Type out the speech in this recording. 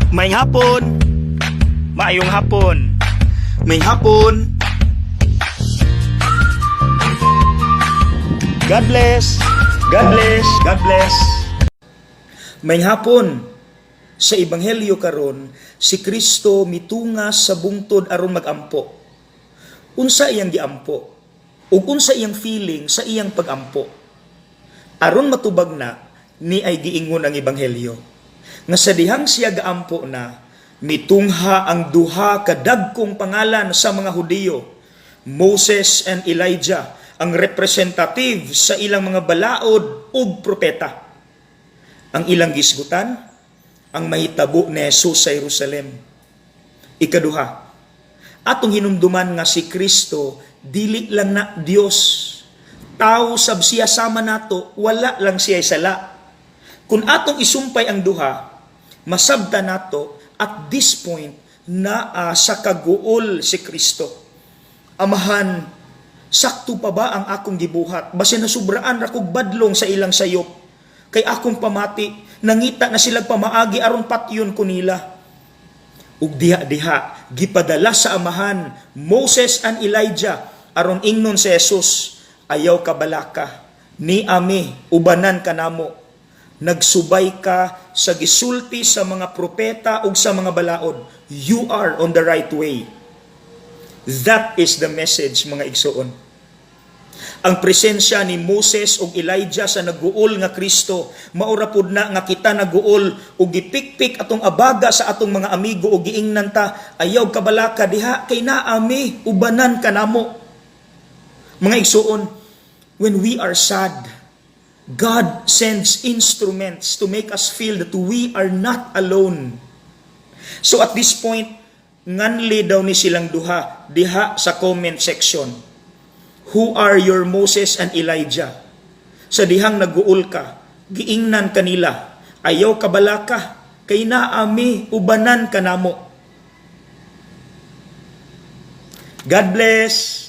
May hapon. Maayong hapon. May hapon. God bless. God bless. God bless. May hapon. Sa Ebanghelyo karon, si Kristo mitungas sa bungtod aron magampo. Unsa iyang giampo? Ug unsa iyang feeling sa iyang pagampo? Aron matubag na, ni ay giingon ang Ebanghelyo nga sa dihang siya gaampo na, mitungha ang duha ka dagkong pangalan sa mga Hudiyo, Moses and Elijah, ang representative sa ilang mga balaod ug propeta. Ang ilang gisgutan, ang mahitabo ni Jesus sa Jerusalem. Ikaduha, atong hinumduman nga si Kristo dili lang na Dios. Tao sab siya sama nato, wala lang siya sala. Kung atong isumpay ang duha, masabta nato at this point na sa kaguol si Kristo. Amahan, sakto pa ba ang akong gibuhat? Basin na sobraan ra kog badlong sa ilang sayop. Kay akong pamati, nangita na silang pamaagi aron patyon ko nila. Ug diha-diha, gipadala sa amahan, Moses and Elijah, aron ingnon si Jesus, ayaw ka balaka, ni ami, ubanan ka namo. Nagsubay ka sa gisulti sa mga propeta ug sa mga balaod. You are on the right way. That is the message, mga igsoon. Ang presensya ni Moses ug Elijah sa naguol nga Kristo, maura pud na nga kita naguol ug gipikpik atong abaga sa atong mga amigo ug giingnan ta, ayaw kabalaka diha kay naami, ubanan kanamo. Mga igsoon, when we are sad, God sends instruments to make us feel that we are not alone. So at this point, nganli daw ni silang duha diha sa comment section. Who are your Moses and Elijah? Sa dihang naguol ka, giingnan kanila, ayaw kabalaka, kay naami, ubanan kanamo. God bless.